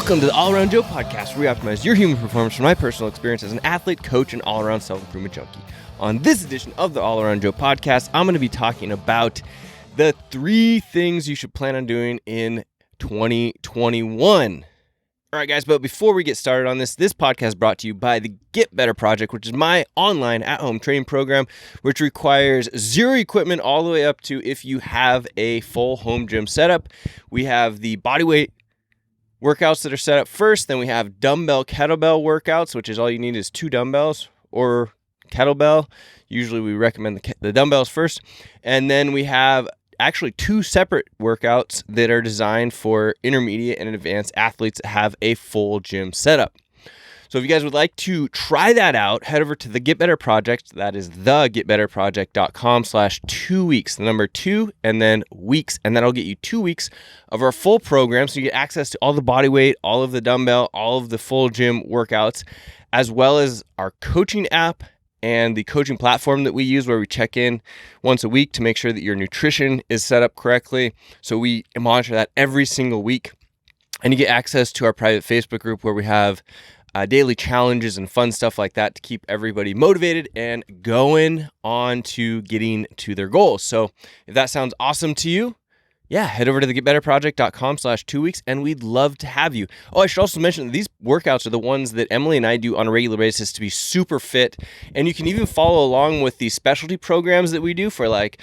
Welcome to the All Around Joe podcast, where we optimize your human performance from my personal experience as an athlete, coach, and all-around self-improvement junkie. On this edition of the All Around Joe podcast, I'm going to be talking about the 3 things you should plan on doing in 2021. All right, guys, but before we get started on this podcast is brought to you by the Get Better Project, which is my online at-home training program, which requires 0 equipment all the way up to if you have a full home gym setup. We have the bodyweight workouts that are set up first. Then we have dumbbell kettlebell workouts, which is all you need is 2 dumbbells or kettlebell. Usually we recommend the dumbbells first. And then we have actually 2 separate workouts that are designed for intermediate and advanced athletes that have a full gym setup. So if you guys would like to try that out, head over to the Get Better Project. That is thegetbetterproject.com/2 weeks, the number 2 and then weeks. And that'll get you 2 weeks of our full program. So you get access to all the body weight, all of the dumbbell, all of the full gym workouts, as well as our coaching app and the coaching platform that we use, where we check in once a week to make sure that your nutrition is set up correctly. So we monitor that every single week. And you get access to our private Facebook group, where we have daily challenges and fun stuff like that to keep everybody motivated and going on to getting to their goals. So if that sounds awesome to you, yeah, head over to thegetbetterproject.com/2 weeks, and we'd love to have you. Oh, I should also mention that these workouts are the ones that Emily and I do on a regular basis to be super fit. And you can even follow along with the specialty programs that we do for like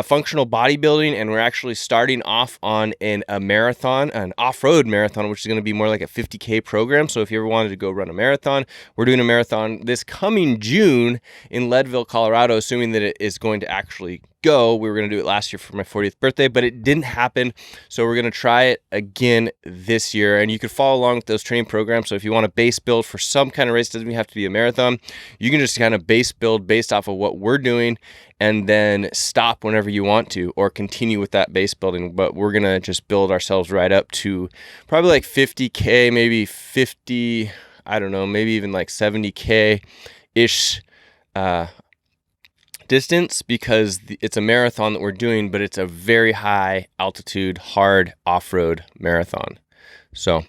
functional bodybuilding, and we're actually starting off on a marathon, an off-road marathon, which is going to be more like a 50K program. So if you ever wanted to go run a marathon, we're doing a marathon this coming June in Leadville, Colorado, assuming that it is going to actually go. We were going to do it last year for my 40th birthday, but it didn't happen. So we're going to try it again this year. And you can follow along with those training programs. So if you want to base build for some kind of race, it doesn't have to be a marathon. You can just kind of base build based off of what we're doing, and then stop whenever you want to, or continue with that base building. But we're going to just build ourselves right up to probably like 50K, maybe 50, I don't know, maybe even like 70K-ish distance, because it's a marathon that we're doing, but it's a very high altitude, hard off-road marathon. So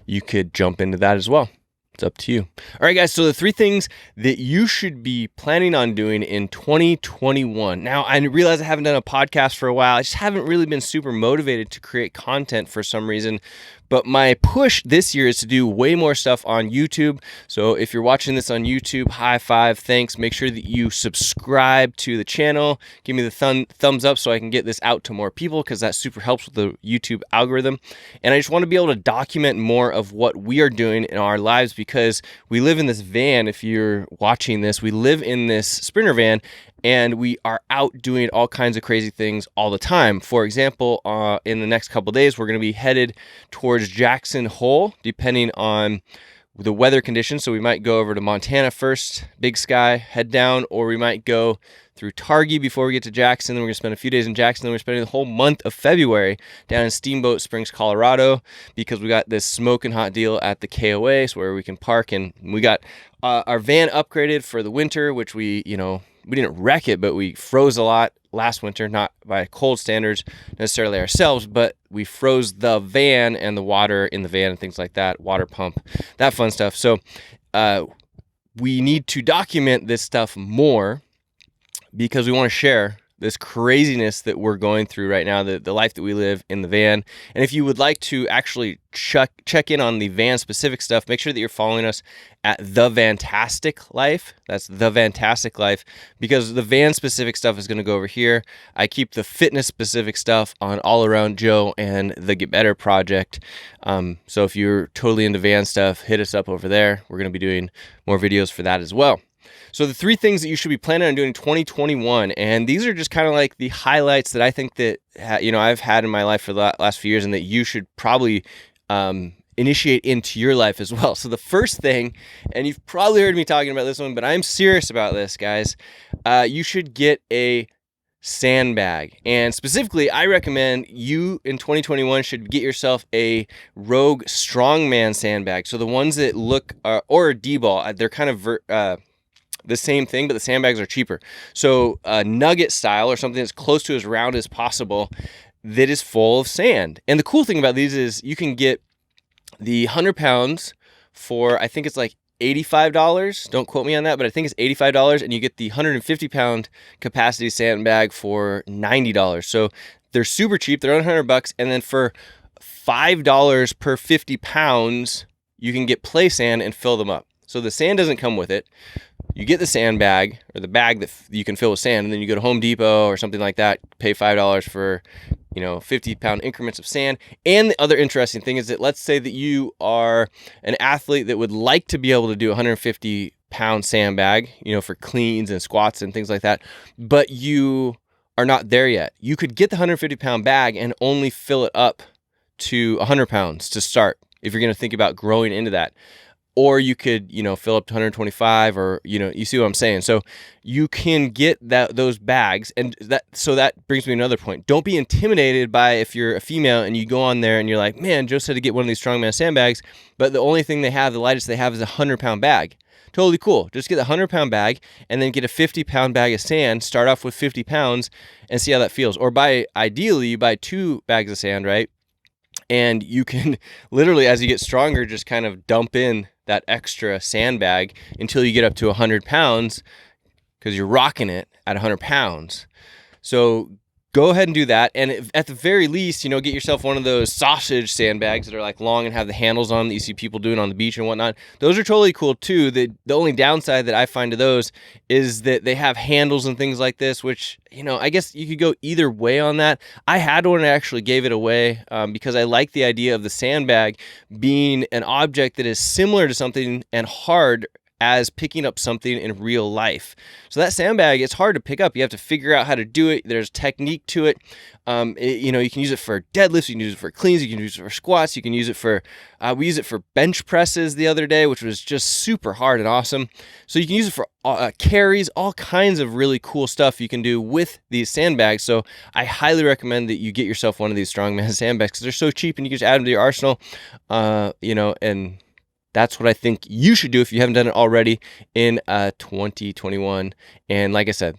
you could jump into that as well. It's up to you. All right, guys. So the 3 things that you should be planning on doing in 2021. Now, I realize I haven't done a podcast for a while. I just haven't really been super motivated to create content for some reason. But my push this year is to do way more stuff on YouTube. So if you're watching this on YouTube, high five, thanks. Make sure that you subscribe to the channel. Give me the thumbs up so I can get this out to more people, because that super helps with the YouTube algorithm. And I just want to be able to document more of what we are doing in our lives, because we live in this van. If you're watching this, we live in this Sprinter van, and we are out doing all kinds of crazy things all the time. For example, in the next couple days, we're going to be headed towards Jackson Hole, depending on the weather conditions. So we might go over to Montana first, Big Sky, head down, or we might go through Targhee before we get to Jackson. Then we're going to spend a few days in Jackson. Then we're spending the whole month of February down in Steamboat Springs, Colorado, because we got this smoking hot deal at the KOA, so where we can park. And we got our van upgraded for the winter, which we didn't wreck it, but we froze a lot last winter, not by cold standards necessarily ourselves, but we froze the van and the water in the van and things like that, water pump, that fun stuff. So we need to document this stuff more, because we want to share this craziness that we're going through right now, the life that we live in the van. And if you would like to actually check in on the van specific stuff, make sure that you're following us at The Vantastic Life. That's The Vantastic Life, because the van specific stuff is going to go over here. I keep the fitness specific stuff on All Around Joe and the Get Better Project. So if you're totally into van stuff, hit us up over there. We're going to be doing more videos for that as well. So the 3 things that you should be planning on doing in 2021, and these are just kind of like the highlights that I think that I've had in my life for the last few years, and that you should probably initiate into your life as well. So the first thing, and you've probably heard me talking about this one, but I'm serious about this, guys. You should get a sandbag. And specifically, I recommend you in 2021 should get yourself a Rogue Strongman sandbag. So the ones that look, or a D-ball, they're kind of the same thing, but the sandbags are cheaper. So nugget style, or something that's close to as round as possible, that is full of sand. And the cool thing about these is you can get The 100 pounds for, I think it's like $85. Don't quote me on that, but I think it's $85, and you get the 150-pound capacity sandbag for $90. So they're super cheap. They're under $100, and then for $5 per 50 pounds, you can get play sand and fill them up. So the sand doesn't come with it. You get the sandbag, or the bag that you can fill with sand, and then you go to Home Depot or something like that, pay $5 for 50-pound increments of sand. And the other interesting thing is that, let's say that you are an athlete that would like to be able to do a 150-pound sandbag, for cleans and squats and things like that, but you are not there yet. You could get the 150-pound bag and only fill it up to 100 pounds to start, if you're going to think about growing into that. Or you could, fill up to 125, or, you see what I'm saying? So you can get those bags. And that brings me to another point. Don't be intimidated by, if you're a female and you go on there and you're like, man, Joe said to get one of these strongman sandbags, but the only thing they have, the lightest they have, is a 100-pound bag. Totally cool. Just get the 100-pound bag and then get a 50-pound bag of sand. Start off with 50 pounds and see how that feels. Or ideally, you buy 2 bags of sand, right? And you can literally, as you get stronger, just kind of dump in that extra sandbag until you get up to 100 pounds, because you're rocking it at 100 pounds. So go ahead and do that. And at the very least, get yourself one of those sausage sandbags that are like long and have the handles on them that you see people doing on the beach and whatnot. Those are totally cool too. The only downside that I find to those is that they have handles and things like this, which, I guess you could go either way on that. I had one and I actually gave it away because I like the idea of the sandbag being an object that is similar to something and hard as picking up something in real life. So that sandbag, it's hard to pick up. You have to figure out how to do it. There's technique to it. You can use it for deadlifts. You can use it for cleans. You can use it for squats. You can use it for, we use it for bench presses the other day, which was just super hard and awesome. So you can use it for carries, all kinds of really cool stuff you can do with these sandbags. So I highly recommend that you get yourself one of these strongman sandbags, because they're so cheap and you can just add them to your arsenal, and that's what I think you should do if you haven't done it already in 2021. And like I said,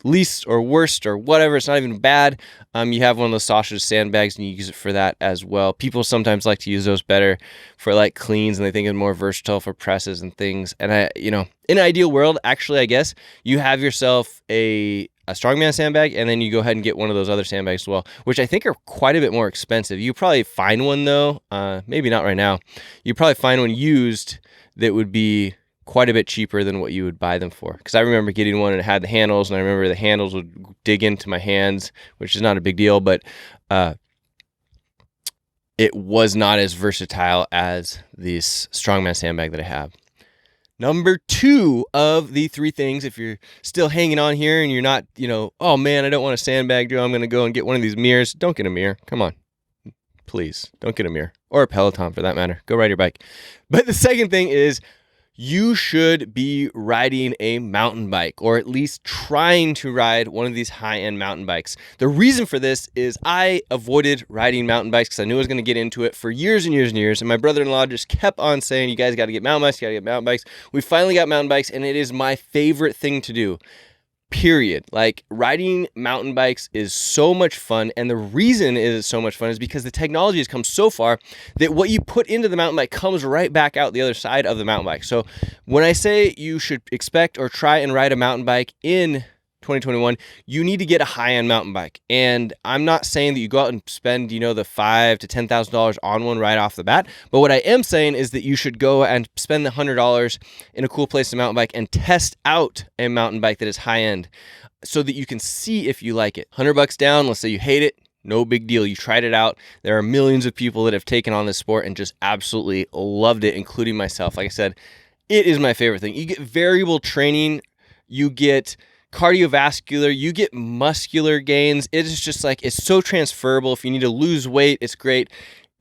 least or worst or whatever, it's not even bad. You have one of those sausage sandbags and you use it for that as well. People sometimes like to use those better for like cleans, and they think it's more versatile for presses and things. And in an ideal world, actually, I guess you have yourself a strongman sandbag, and then you go ahead and get one of those other sandbags as well, which I think are quite a bit more expensive. You probably find one though, maybe not right now. You probably find one used that would be quite a bit cheaper than what you would buy them for. Because I remember getting one and it had the handles, and I remember the handles would dig into my hands, which is not a big deal, but it was not as versatile as this strongman sandbag that I have. Number 2 of the 3 things, if you're still hanging on here and you're not, oh man, I don't want a sandbag, Joe, I'm going to go and get one of these mirrors. Don't get a mirror. Come on. Please, don't get a mirror. Or a Peloton for that matter. Go ride your bike. But the second thing is, you should be riding a mountain bike, or at least trying to ride one of these high-end mountain bikes. The reason for this is I avoided riding mountain bikes because I knew I was going to get into it for years and years and years. And my brother-in-law just kept on saying, you guys got to get mountain bikes, you got to get mountain bikes. We finally got mountain bikes, and it is my favorite thing to do. Period. Like, riding mountain bikes is so much fun, and the reason it is so much fun is because the technology has come so far that what you put into the mountain bike comes right back out the other side of the mountain bike. So when I say you should expect or try and ride a mountain bike in 2021, you need to get a high-end mountain bike. And I'm not saying that you go out and spend, the $5,000 to $10,000 on one right off the bat. But what I am saying is that you should go and spend the $100 in a cool place to mountain bike and test out a mountain bike that is high-end, so that you can see if you like it. $100 down, let's say you hate it, no big deal. You tried it out. There are millions of people that have taken on this sport and just absolutely loved it, including myself. Like I said, it is my favorite thing. You get variable training, you get cardiovascular, you get muscular gains. It is just like, it's so transferable. If you need to lose weight, it's great.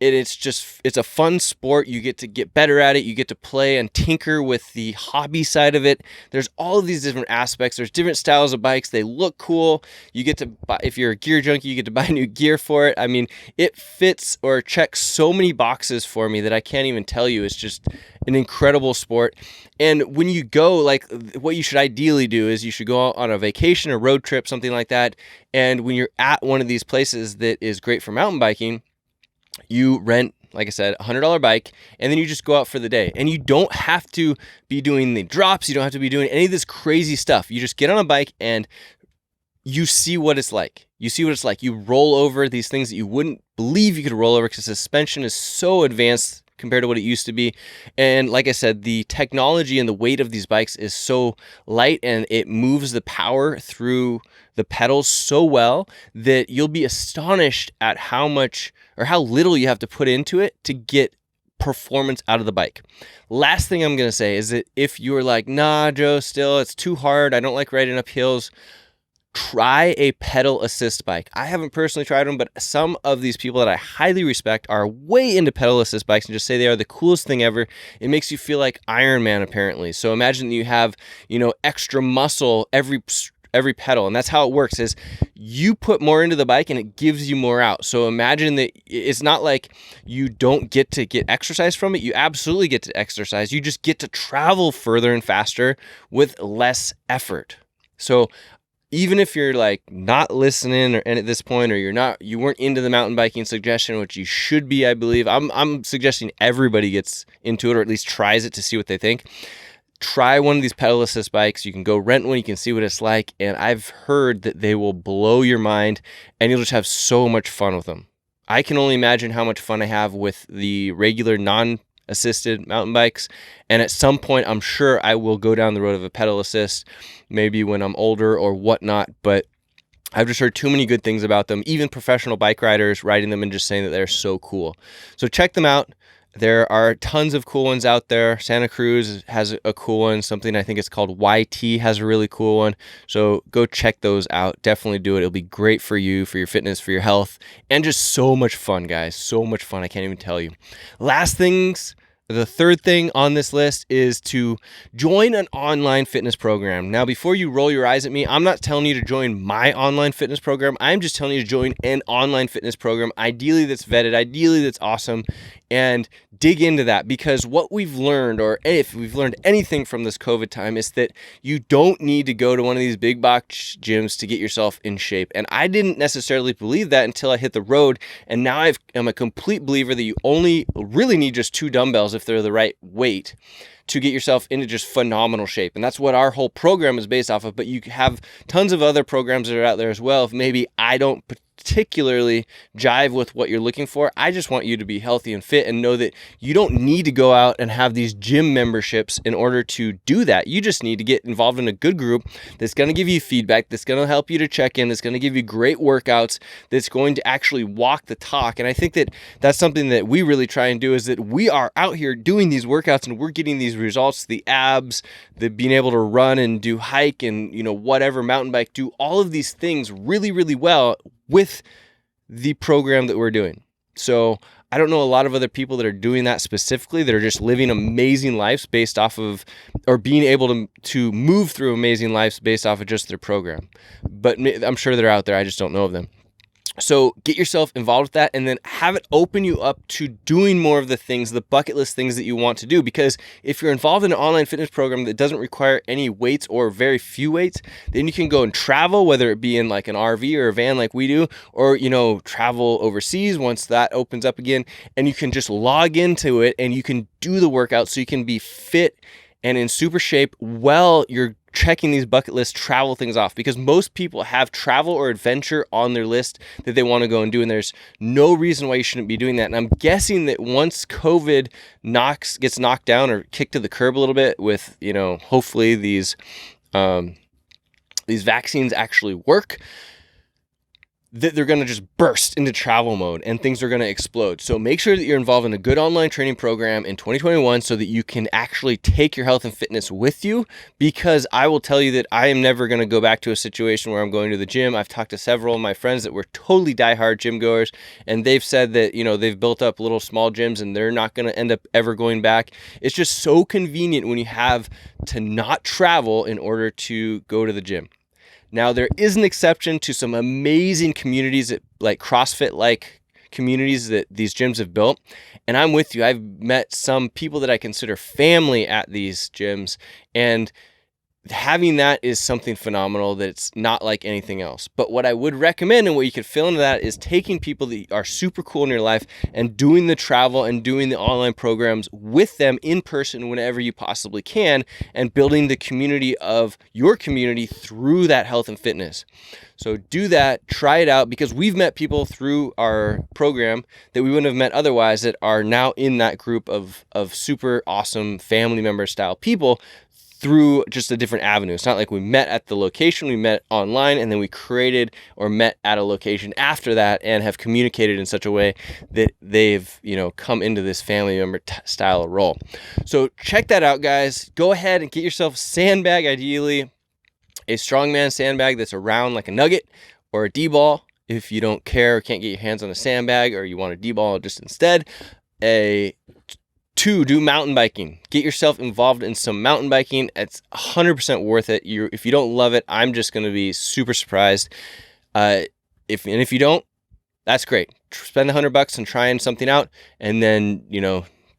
It's a fun sport. You get to get better at it. You get to play and tinker with the hobby side of it. There's all of these different aspects. There's different styles of bikes. They look cool. You get to buy, if you're a gear junkie, you get to buy new gear for it. I mean, it fits or checks so many boxes for me that I can't even tell you. It's just an incredible sport. And when you go, like, what you should ideally do is you should go on a vacation or road trip, something like that. And when you're at one of these places that is great for mountain biking, you rent like I said, $100 bike, and then you just go out for the day. And you don't have to be doing the drops. You don't have to be doing any of this crazy stuff. You just get on a bike and you see what it's like. You see what it's like. You roll over these things that you wouldn't believe you could roll over because suspension is so advanced compared to what it used to be. And like I said, the technology and the weight of these bikes is so light, and it moves the power through the pedals so well that you'll be astonished at how much or how little you have to put into it to get performance out of the bike. Last thing I'm going to say is that if you're like, nah, Joe, still, it's too hard. I don't like riding up hills. Try a pedal assist bike. I haven't personally tried them, but some of these people that I highly respect are way into pedal assist bikes and just say they are the coolest thing ever. It makes you feel like Iron Man, apparently. So imagine you have, extra muscle every pedal, and that's how it works is you put more into the bike and it gives you more out. So imagine that it's not like you don't get to get exercise from it. You absolutely get to exercise. You just get to travel further and faster with less effort. So even if you're like not listening or at this point, or you weren't into the mountain biking suggestion, which you should be, I believe. I'm suggesting everybody gets into it, or at least tries it to see what they think. Try one of these pedal assist bikes. You can go rent one. You can see what it's like. And I've heard that they will blow your mind and you'll just have so much fun with them. I can only imagine how much fun I have with the regular non-assisted mountain bikes. And at some point, I'm sure I will go down the road of a pedal assist, maybe when I'm older or whatnot. But I've just heard too many good things about them. Even professional bike riders riding them and just saying that they're so cool. So check them out. There are tons of cool ones out there. Santa Cruz has a cool one. Something I think it's called YT has a really cool one. So go check those out. Definitely do it. It'll be great for you, for your fitness, for your health, and just so much fun, guys. So much fun. I can't even tell you. The third thing on this list is to join an online fitness program. Now, before you roll your eyes at me, I'm not telling you to join my online fitness program. I'm just telling you to join an online fitness program, ideally that's vetted, ideally that's awesome, and dig into that, because what we've learned, or if we've learned anything from this COVID time, is that you don't need to go to one of these big box gyms to get yourself in shape. And I didn't necessarily believe that until I hit the road, and now I'm a complete believer that you only really need just 2 dumbbells if they're the right weight to get yourself into just phenomenal shape. And that's what our whole program is based off of. But you have tons of other programs that are out there as well. If maybe I don't particularly jive with what you're looking for, I just want you to be healthy and fit and know that you don't need to go out and have these gym memberships in order to do that. You just need to get involved in a good group that's going to give you feedback, that's going to help you to check in, that's going to give you great workouts, that's going to actually walk the talk. And I think that that's something that we really try and do, is that we are out here doing these workouts and we're getting these results, the abs, the being able to run and do hike and whatever, mountain bike, do all of these things really, really well with the program that we're doing. So I don't know a lot of other people that are doing that specifically, that are just living amazing lives based off of, or being able to move through amazing lives based off of just their program. But I'm sure they're out there. I just don't know of them. So get yourself involved with that, and then have it open you up to doing more of the things, the bucket list things that you want to do. Because if you're involved in an online fitness program that doesn't require any weights or very few weights, then you can go and travel, whether it be in like an RV or a van like we do, or, travel overseas once that opens up again, and you can just log into it and you can do the workout so you can be fit and in super shape while you're checking these bucket list travel things off, because most people have travel or adventure on their list that they want to go and do, and there's no reason why you shouldn't be doing that. And I'm guessing that once COVID gets knocked down or kicked to the curb a little bit with, hopefully these vaccines actually work, that they're going to just burst into travel mode and things are going to explode. So make sure that you're involved in a good online training program in 2021 so that you can actually take your health and fitness with you, because I will tell you that I am never going to go back to a situation where I'm going to the gym. I've talked to several of my friends that were totally diehard gym goers, and they've said that, they've built up little small gyms and they're not going to end up ever going back. It's just so convenient when you have to not travel in order to go to the gym. Now, there is an exception to some amazing communities, that, like CrossFit-like communities that these gyms have built. And I'm with you. I've met some people that I consider family at these gyms. And having that is something phenomenal that's not like anything else. But what I would recommend and what you could fill into that is taking people that are super cool in your life and doing the travel and doing the online programs with them in person whenever you possibly can, and building the community of your community through that health and fitness. So do that, try it out, because we've met people through our program that we wouldn't have met otherwise that are now in that group of super awesome family member style people through just a different avenue. It's not like we met at the location, we met online, and then we created or met at a location after that and have communicated in such a way that they've, come into this family member style role. So check that out, guys. Go ahead and get yourself a sandbag, ideally a strongman sandbag that's around like a nugget or a D-ball. If you don't care or can't get your hands on a sandbag, or you want a D-ball just instead, do mountain biking. Get yourself involved in some mountain biking. It's 100% worth it. If you don't love it, I'm just going to be super surprised. If you don't, that's great. Spend $100 and trying something out, and then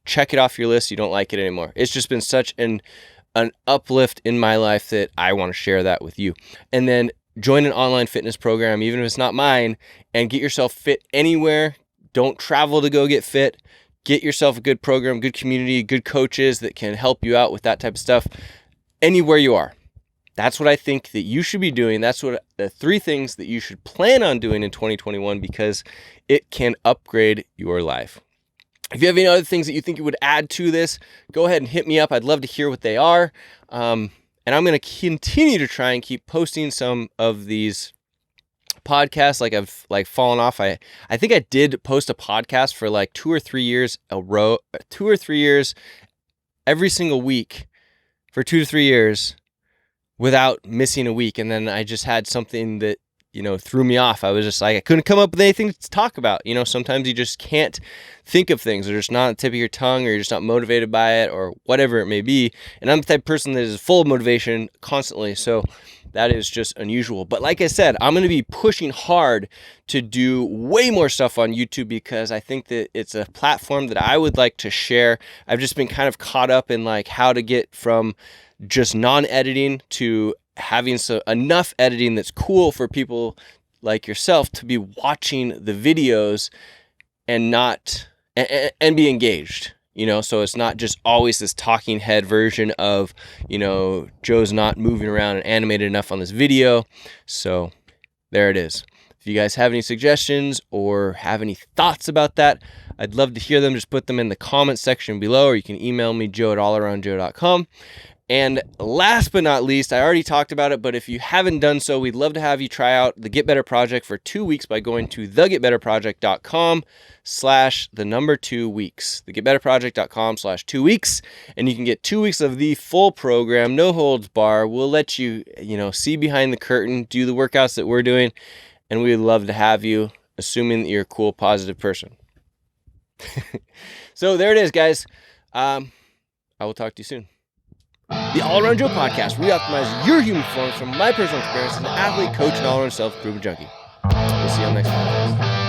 check it off your list. You don't like it anymore. It's just been such an uplift in my life that I want to share that with you. And then join an online fitness program, even if it's not mine, and get yourself fit anywhere. Don't travel to go get fit. Get yourself a good program, good community, good coaches that can help you out with that type of stuff anywhere you are. That's what I think that you should be doing. That's what the 3 things that you should plan on doing in 2021, because it can upgrade your life. If you have any other things that you think you would add to this, go ahead and hit me up. I'd love to hear what they are. And I'm going to continue to try and keep posting some of these podcasts. I've fallen off. I think I did post a podcast for 2 or 3 years every single week for 2 to 3 years without missing a week. And then I just had something that, threw me off. I was just like, I couldn't come up with anything to talk about. Sometimes you just can't think of things. They're just not on the tip of your tongue, or you're just not motivated by it, or whatever it may be. And I'm the type of person that is full of motivation constantly. So that is just unusual. But like I said, I'm going to be pushing hard to do way more stuff on YouTube, because I think that it's a platform that I would like to share. I've just been kind of caught up in how to get from just non-editing to having enough editing that's cool for people like yourself to be watching the videos and be engaged. So it's not just always this talking head version of, Joe's not moving around and animated enough on this video. So there it is. If you guys have any suggestions or have any thoughts about that, I'd love to hear them. Just put them in the comment section below, or you can email me, joe@allaroundjoe.com. And last but not least, I already talked about it, but if you haven't done so, we'd love to have you try out the Get Better Project for 2 weeks by going to thegetbetterproject.com/2weeks. Thegetbetterproject.com/2weeks. And you can get 2 weeks of the full program, no holds bar. We'll let you, see behind the curtain, do the workouts that we're doing. And we'd love to have you, assuming that you're a cool, positive person. So there it is, guys. I will talk to you soon. The All Around Joe podcast, re-optimize your human performance from my personal experience as an athlete, coach, and all-around self-improvement junkie. We'll see you on the next one.